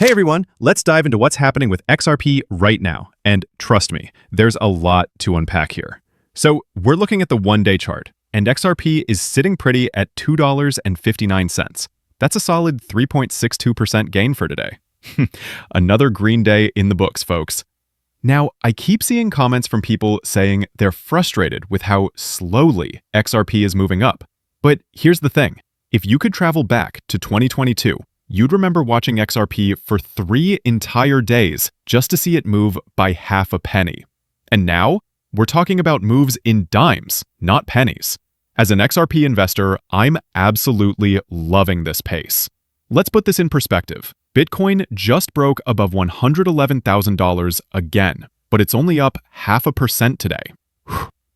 Hey everyone, let's dive into what's happening with XRP right now. And trust me, there's a lot to unpack here. So we're looking at the one-day chart, and XRP is sitting pretty at $2.59. That's a solid 3.62% gain for today. Another green day in the books, folks. Now, I keep seeing comments from people saying they're frustrated with how slowly XRP is moving up. But here's the thing. If you could travel back to 2022, you'd remember watching XRP for 3 entire days just to see it move by half a penny. And now, we're talking about moves in dimes, not pennies. As an XRP investor, I'm absolutely loving this pace. Let's put this in perspective. Bitcoin just broke above $111,000 again, but it's only up 0.5% today.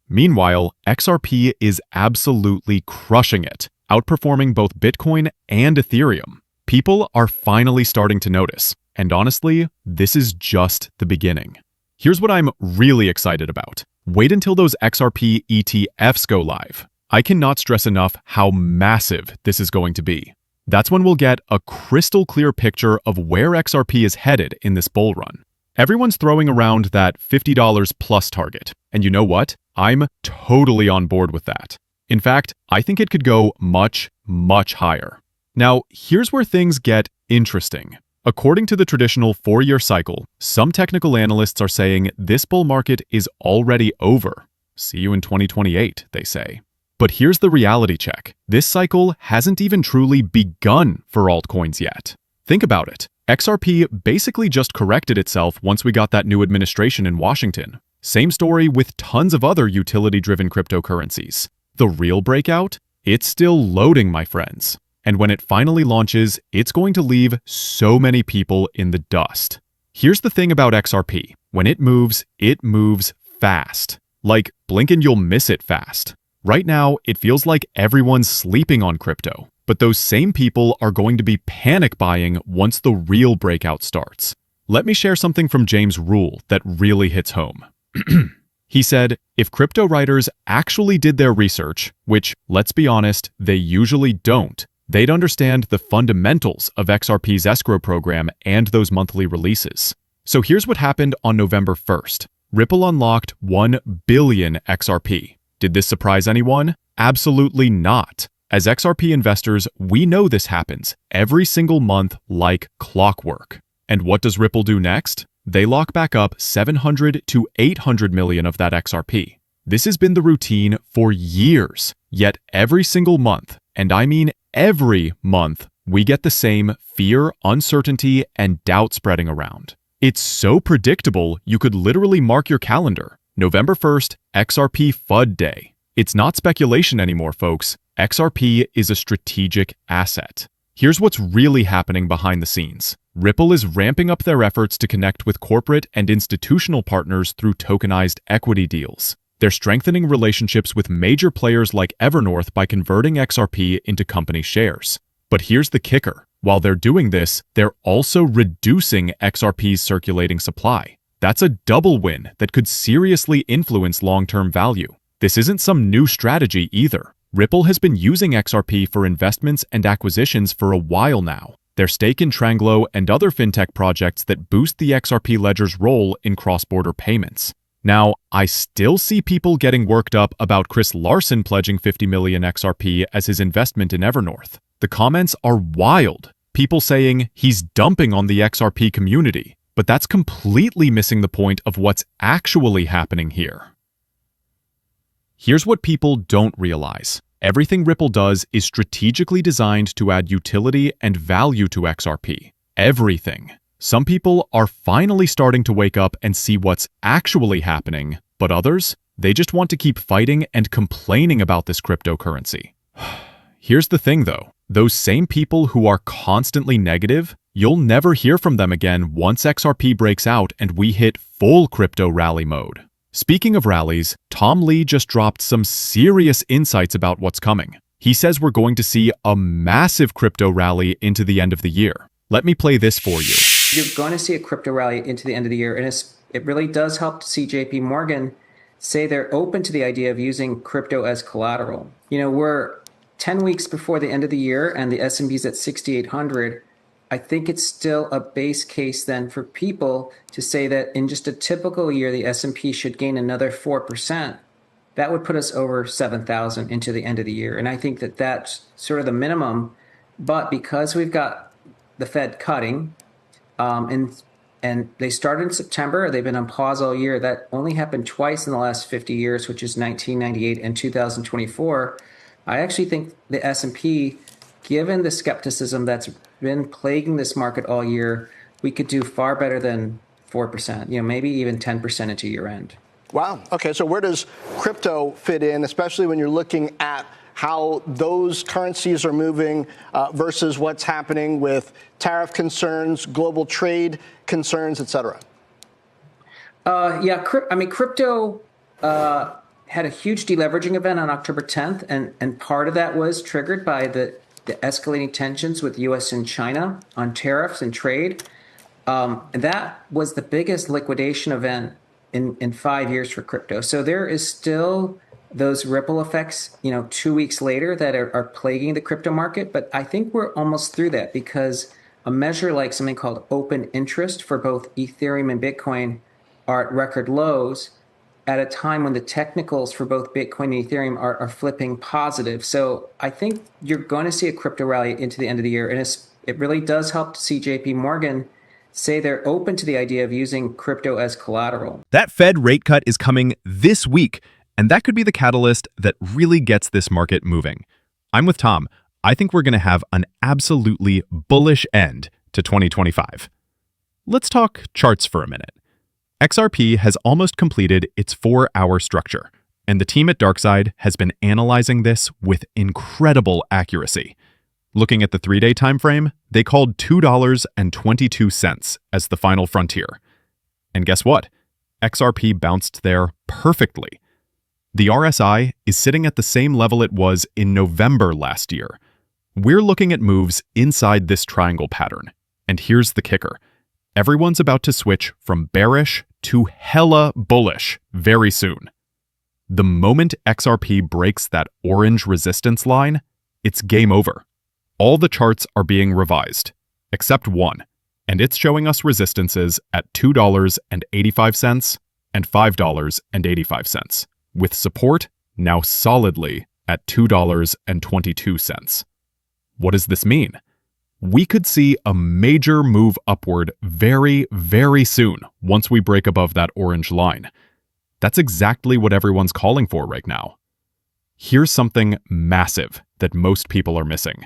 Meanwhile, XRP is absolutely crushing it, outperforming both Bitcoin and Ethereum. People are finally starting to notice, and honestly, this is just the beginning. Here's what I'm really excited about. Wait until those XRP ETFs go live. I cannot stress enough how massive this is going to be. That's when we'll get a crystal clear picture of where XRP is headed in this bull run. Everyone's throwing around that $50 plus target, and you know what? I'm totally on board with that. In fact, I think it could go much, much higher. Now, here's where things get interesting. According to the traditional 4-year cycle, some technical analysts are saying this bull market is already over. See you in 2028, they say. But here's the reality check. This cycle hasn't even truly begun for altcoins yet. Think about it. XRP basically just corrected itself once we got that new administration in Washington. Same story with tons of other utility-driven cryptocurrencies. The real breakout? It's still loading, my friends. And when it finally launches, it's going to leave so many people in the dust. Here's the thing about XRP. When it moves fast. Like, blink and you'll miss it fast. Right now, it feels like everyone's sleeping on crypto. But those same people are going to be panic buying once the real breakout starts. Let me share something from James Rule that really hits home. He said, if crypto writers actually did their research, which, let's be honest, they usually don't, they'd understand the fundamentals of XRP's escrow program and those monthly releases. So here's what happened on November 1st. Ripple unlocked 1 billion XRP. Did this surprise anyone? Absolutely not. As XRP investors, we know this happens every single month like clockwork. And what does Ripple do next? They lock back up 700 to 800 million of that XRP. This has been the routine for years, yet every single month, and I mean every month, we get the same fear, uncertainty, and doubt spreading around. It's so predictable, you could literally mark your calendar. November 1st, XRP FUD Day. It's not speculation anymore, folks. XRP is a strategic asset. Here's what's really happening behind the scenes. Ripple is ramping up their efforts to connect with corporate and institutional partners through tokenized equity deals. They're strengthening relationships with major players like Evernorth by converting XRP into company shares. But here's the kicker. While they're doing this, they're also reducing XRP's circulating supply. That's a double win that could seriously influence long-term value. This isn't some new strategy either. Ripple has been using XRP for investments and acquisitions for a while now. Their stake in Tranglo and other fintech projects that boost the XRP ledger's role in cross-border payments. Now, I still see people getting worked up about Chris Larsen pledging 50 million XRP as his investment in Evernorth. The comments are wild. People saying he's dumping on the XRP community. But that's completely missing the point of what's actually happening here. Here's what people don't realize. Everything Ripple does is strategically designed to add utility and value to XRP. Everything. Some people are finally starting to wake up and see what's actually happening, but others, they just want to keep fighting and complaining about this cryptocurrency. Here's the thing though, those same people who are constantly negative, you'll never hear from them again once XRP breaks out and we hit full crypto rally mode. Speaking of rallies, Tom Lee just dropped some serious insights about what's coming. He says we're going to see a massive crypto rally into the end of the year. Let me play this for you. You're going to see a crypto rally into the end of the year, and it really does help to see JP Morgan say they're open to the idea of using crypto as collateral. You know, we're 10 weeks before the end of the year and the S&P's at 6,800. I think it's still a base case then for people to say that in just a typical year, the S&P should gain another 4%. That would put us over 7,000 into the end of the year. And I think that that's sort of the minimum. But because we've got the Fed cutting, and they started in September, they've been on pause all year. That only happened twice in the last 50 years, which is 1998 and 2024. I actually think the S&P, given the skepticism that's been plaguing this market all year, we could do far better than 4%, maybe even 10% into year end. Wow. Okay, so where does crypto fit in, especially when you're looking at how those currencies are moving versus what's happening with tariff concerns, global trade concerns, et cetera? Crypto had a huge deleveraging event on October 10th, and part of that was triggered by the escalating tensions with U.S. and China on tariffs and trade. And that was the biggest liquidation event in 5 years for crypto. So there is still those ripple effects, 2 weeks later that are plaguing the crypto market. But I think we're almost through that, because a measure like something called open interest for both Ethereum and Bitcoin are at record lows at a time when the technicals for both Bitcoin and Ethereum are flipping positive. So I think you're going to see a crypto rally into the end of the year. And it really does help to see JP Morgan say they're open to the idea of using crypto as collateral. That Fed rate cut is coming this week, and that could be the catalyst that really gets this market moving. I'm with Tom. I think we're going to have an absolutely bullish end to 2025. Let's talk charts for a minute. XRP has almost completed its 4-hour structure, and the team at Darkside has been analyzing this with incredible accuracy. Looking at the 3-day time frame, they called $2.22 as the final frontier. And guess what? XRP bounced there perfectly. The RSI is sitting at the same level it was in November last year. We're looking at moves inside this triangle pattern. And here's the kicker. Everyone's about to switch from bearish to hella bullish very soon. The moment XRP breaks that orange resistance line, it's game over. All the charts are being revised, except one, and it's showing us resistances at $2.85 and $5.85, with support now solidly at $2.22. What does this mean? We could see a major move upward very, very soon once we break above that orange line. That's exactly what everyone's calling for right now. Here's something massive that most people are missing.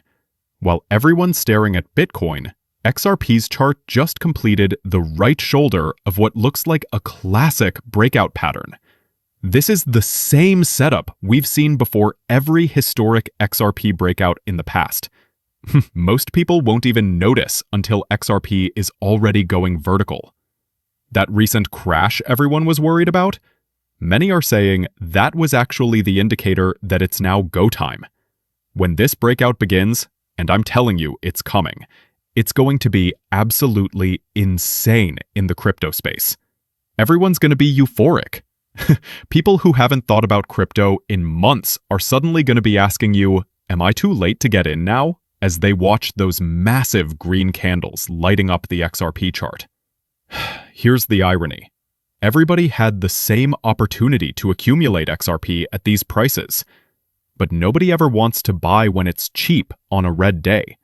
While everyone's staring at Bitcoin, XRP's chart just completed the right shoulder of what looks like a classic breakout pattern. This is the same setup we've seen before every historic XRP breakout in the past. Most people won't even notice until XRP is already going vertical. That recent crash everyone was worried about? Many are saying that was actually the indicator that it's now go time. When this breakout begins, and I'm telling you it's coming, it's going to be absolutely insane in the crypto space. Everyone's going to be euphoric. People who haven't thought about crypto in months are suddenly going to be asking you, am I too late to get in now? As they watch those massive green candles lighting up the XRP chart. Here's the irony. Everybody had the same opportunity to accumulate XRP at these prices, but nobody ever wants to buy when it's cheap on a red day.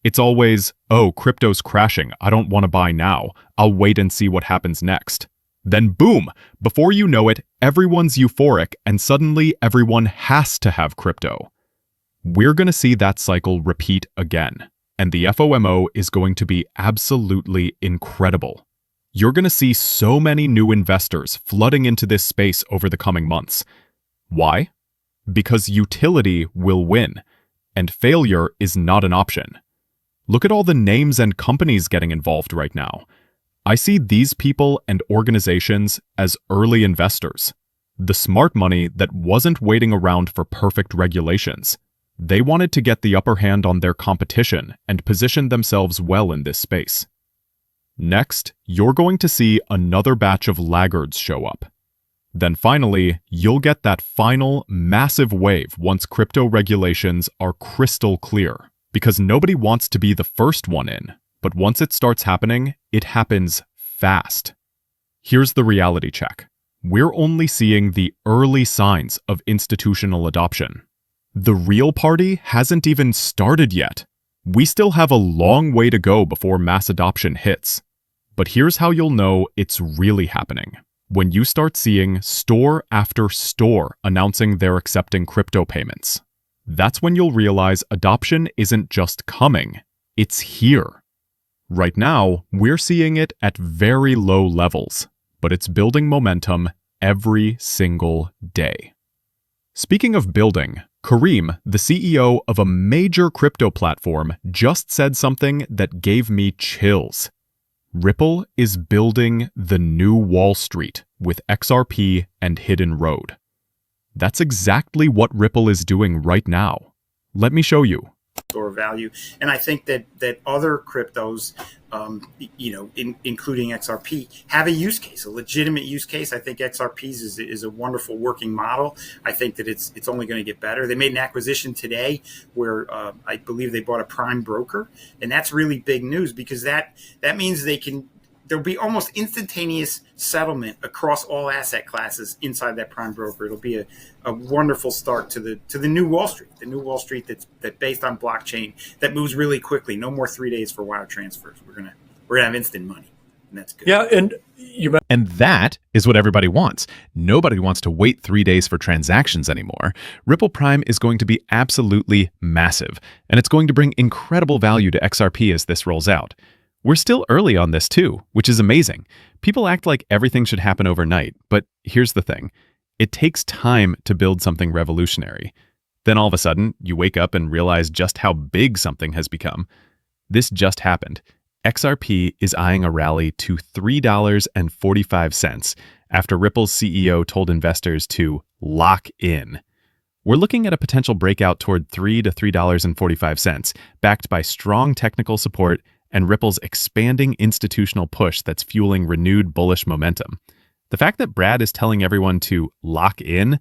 It's always, oh, crypto's crashing, I don't want to buy now, I'll wait and see what happens next. Then boom, before you know it, everyone's euphoric and suddenly everyone has to have crypto. We're going to see that cycle repeat again, and the FOMO is going to be absolutely incredible. You're going to see so many new investors flooding into this space over the coming months. Why? Because utility will win, and failure is not an option. Look at all the names and companies getting involved right now. I see these people and organizations as early investors, the smart money that wasn't waiting around for perfect regulations. They wanted to get the upper hand on their competition and position themselves well in this space. Next, you're going to see another batch of laggards show up. Then finally, you'll get that final massive wave once crypto regulations are crystal clear, because nobody wants to be the first one in, But once it starts happening, it happens fast. Here's the reality check. We're only seeing the early signs of institutional adoption. The real party hasn't even started yet. We still have a long way to go before mass adoption hits. But here's how you'll know it's really happening. When you start seeing store after store announcing they're accepting crypto payments. That's when you'll realize adoption isn't just coming, it's here. Right now, we're seeing it at very low levels, but it's building momentum every single day. Speaking of building, Kareem, the CEO of a major crypto platform, just said something that gave me chills. Ripple is building the new Wall Street with XRP and Hidden Road. That's exactly what Ripple is doing right now. Let me show you. Or value, and I think that other cryptos, including XRP, have a use case, a legitimate use case. I think XRP's is a wonderful working model. I think that it's only going to get better. They made an acquisition today where I believe they bought a prime broker, and that's really big news because that means there'll be almost instantaneous settlement across all asset classes inside that prime broker. It'll be a wonderful start to the new Wall Street, that's based on blockchain that moves really quickly. No more 3 days for wire transfers. We're gonna have instant money, and that's good. Yeah, And that is what everybody wants. Nobody wants to wait 3 days for transactions anymore. Ripple Prime is going to be absolutely massive, and it's going to bring incredible value to XRP as this rolls out. We're still early on this too, which is amazing. People act like everything should happen overnight, but here's the thing. It takes time to build something revolutionary. Then all of a sudden, you wake up and realize just how big something has become. This just happened. XRP is eyeing a rally to $3.45 after Ripple's CEO told investors to lock in. We're looking at a potential breakout toward $3 to $3.45, backed by strong technical support and Ripple's expanding institutional push that's fueling renewed bullish momentum. The fact that Brad is telling everyone to lock in,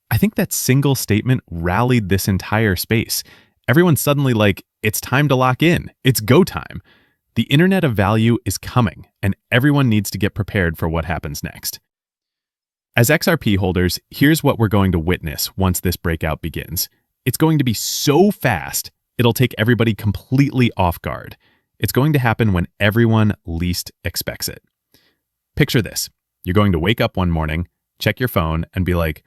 I think that single statement rallied this entire space. Everyone's suddenly like, it's time to lock in. It's go time. The internet of value is coming, and everyone needs to get prepared for what happens next. As XRP holders, here's what we're going to witness once this breakout begins. It's going to be so fast, it'll take everybody completely off guard. It's going to happen when everyone least expects it. Picture this. You're going to wake up one morning, check your phone, and be like,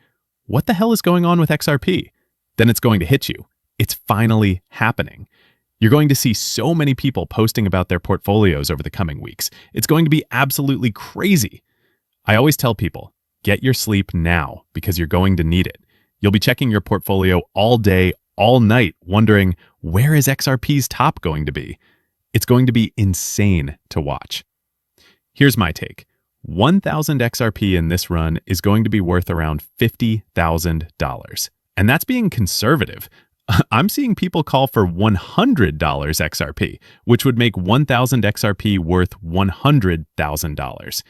what the hell is going on with XRP? Then it's going to hit you. It's finally happening. You're going to see so many people posting about their portfolios over the coming weeks. It's going to be absolutely crazy. I always tell people, get your sleep now because you're going to need it. You'll be checking your portfolio all day, all night, wondering, where is XRP's top going to be? It's going to be insane to watch. Here's my take. 1,000 XRP in this run is going to be worth around $50,000. And that's being conservative. I'm seeing people call for $100 XRP, which would make 1,000 XRP worth $100,000.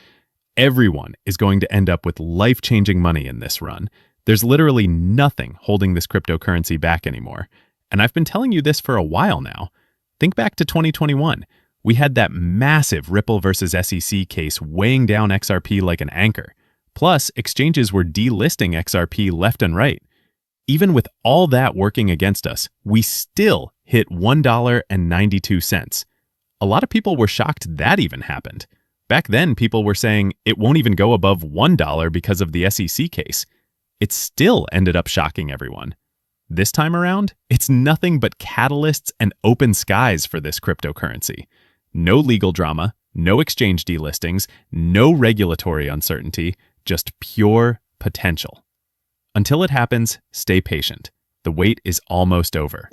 Everyone is going to end up with life-changing money in this run. There's literally nothing holding this cryptocurrency back anymore. And I've been telling you this for a while now. Think back to 2021. We had that massive Ripple versus SEC case weighing down XRP like an anchor. Plus, exchanges were delisting XRP left and right. Even with all that working against us, we still hit $1.92. A lot of people were shocked that even happened. Back then, people were saying it won't even go above $1 because of the SEC case. It still ended up shocking everyone. This time around, it's nothing but catalysts and open skies for this cryptocurrency. No legal drama, no exchange delistings, no regulatory uncertainty, just pure potential. Until it happens, stay patient. The wait is almost over.